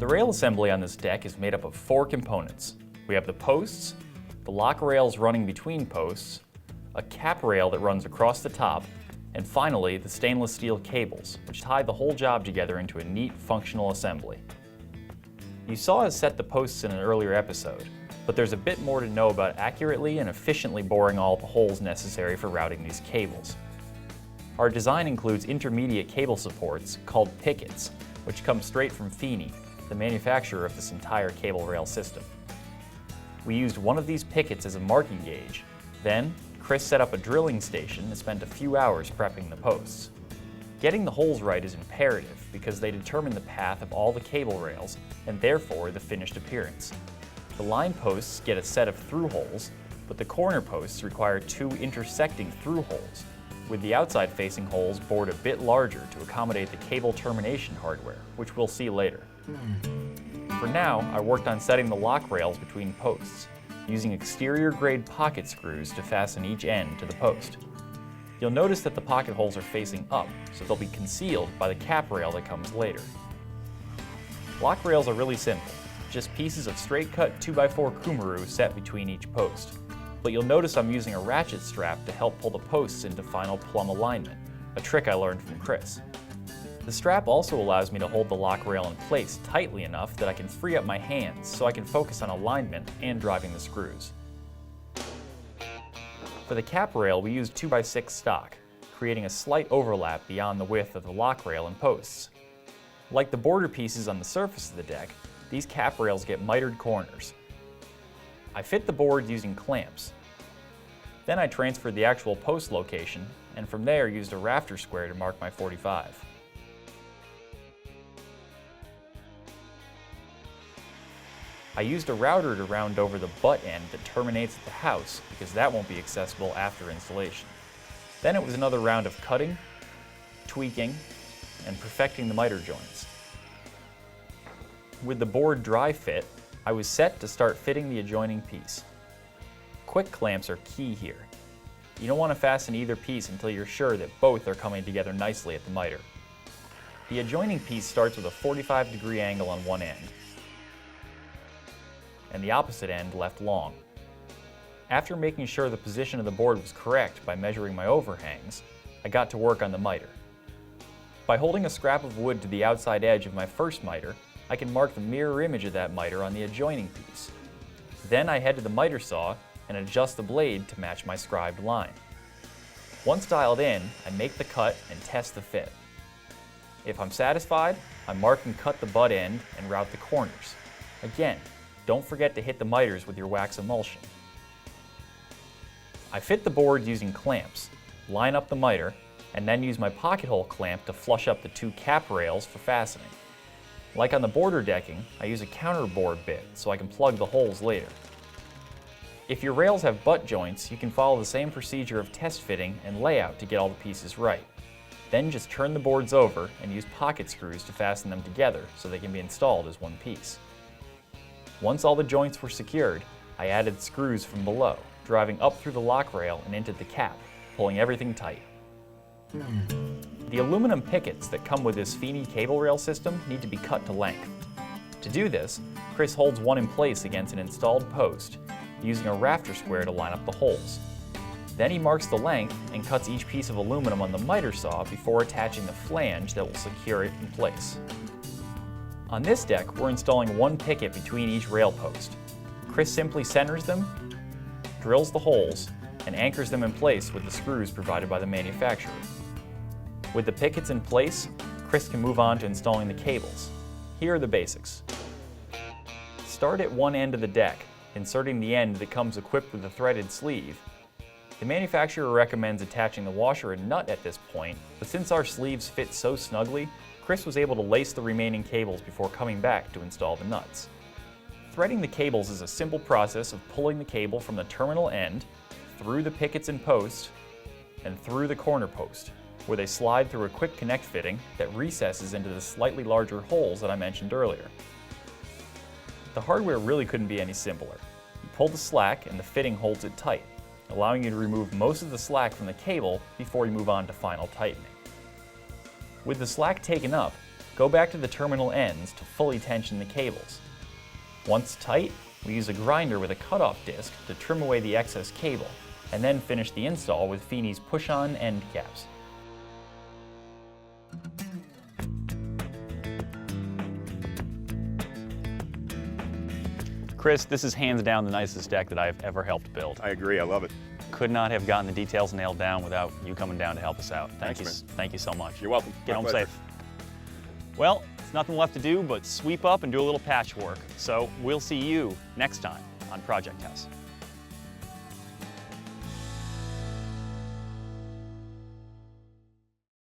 The rail assembly on this deck is made up of 4 components. We have the posts, the lock rails running between posts, a cap rail that runs across the top, and finally the stainless steel cables, which tie the whole job together into a neat, functional assembly. You saw us set the posts in an earlier episode, but there's a bit more to know about accurately and efficiently boring all the holes necessary for routing these cables. Our design includes intermediate cable supports called pickets, which come straight from Feeney, the manufacturer of this entire cable rail system. We used one of these pickets as a marking gauge. Then, Chris set up a drilling station and spent a few hours prepping the posts. Getting the holes right is imperative because they determine the path of all the cable rails and therefore the finished appearance. The line posts get a set of through holes, but the corner posts require 2 intersecting through holes, with the outside facing holes bored a bit larger to accommodate the cable termination hardware, which we'll see later. For now, I worked on setting the lock rails between posts, using exterior grade pocket screws to fasten each end to the post. You'll notice that the pocket holes are facing up, so they'll be concealed by the cap rail that comes later. Lock rails are really simple, just pieces of straight cut 2x4 kumaru set between each post. But you'll notice I'm using a ratchet strap to help pull the posts into final plumb alignment, a trick I learned from Chris. The strap also allows me to hold the lock rail in place tightly enough that I can free up my hands so I can focus on alignment and driving the screws. For the cap rail, we used 2x6 stock, creating a slight overlap beyond the width of the lock rail and posts. Like the border pieces on the surface of the deck, these cap rails get mitered corners. I fit the board using clamps. Then I transferred the actual post location, and from there used a rafter square to mark my 45. I used a router to round over the butt end that terminates at the house because that won't be accessible after installation. Then it was another round of cutting, tweaking, and perfecting the miter joints. With the board dry fit, I was set to start fitting the adjoining piece. Quick clamps are key here. You don't want to fasten either piece until you're sure that both are coming together nicely at the miter. The adjoining piece starts with a 45-degree angle on one end, and the opposite end left long. After making sure the position of the board was correct by measuring my overhangs, I got to work on the miter. By holding a scrap of wood to the outside edge of my first miter, I can mark the mirror image of that miter on the adjoining piece. Then I head to the miter saw and adjust the blade to match my scribed line. Once dialed in, I make the cut and test the fit. If I'm satisfied, I mark and cut the butt end and route the corners. Again, don't forget to hit the miters with your wax emulsion. I fit the board using clamps, line up the miter, and then use my pocket hole clamp to flush up the 2 cap rails for fastening. Like on the border decking, I use a counter board bit so I can plug the holes later. If your rails have butt joints, you can follow the same procedure of test fitting and layout to get all the pieces right. Then just turn the boards over and use pocket screws to fasten them together so they can be installed as one piece. Once all the joints were secured, I added screws from below, driving up through the lock rail and into the cap, pulling everything tight. The aluminum pickets that come with this Feeney CableRail system need to be cut to length. To do this, Chris holds one in place against an installed post, using a rafter square to line up the holes. Then he marks the length and cuts each piece of aluminum on the miter saw before attaching the flange that will secure it in place. On this deck, we're installing one picket between each rail post. Chris simply centers them, drills the holes, and anchors them in place with the screws provided by the manufacturer. With the pickets in place, Chris can move on to installing the cables. Here are the basics. Start at one end of the deck, inserting the end that comes equipped with a threaded sleeve. The manufacturer recommends attaching the washer and nut at this point, but since our sleeves fit so snugly, Chris was able to lace the remaining cables before coming back to install the nuts. Threading the cables is a simple process of pulling the cable from the terminal end, through the pickets and post, and through the corner post, where they slide through a quick connect fitting that recesses into the slightly larger holes that I mentioned earlier. The hardware really couldn't be any simpler. You pull the slack and the fitting holds it tight, allowing you to remove most of the slack from the cable before you move on to final tightening. With the slack taken up, Go back to the terminal ends to fully tension the cables. Once tight, we use a grinder with a cutoff disc to trim away the excess cable, and then finish the install with Feeney's push-on end caps. Chris, this is hands down the nicest deck that I've ever helped build. I agree, I love it. Could not have gotten the details nailed down without you coming down to help us out. Thanks, man. Thank you so much. You're welcome. Get My home pleasure. safe. Well, it's nothing left to do but sweep up and do a little patchwork. So we'll see you next time on Project House.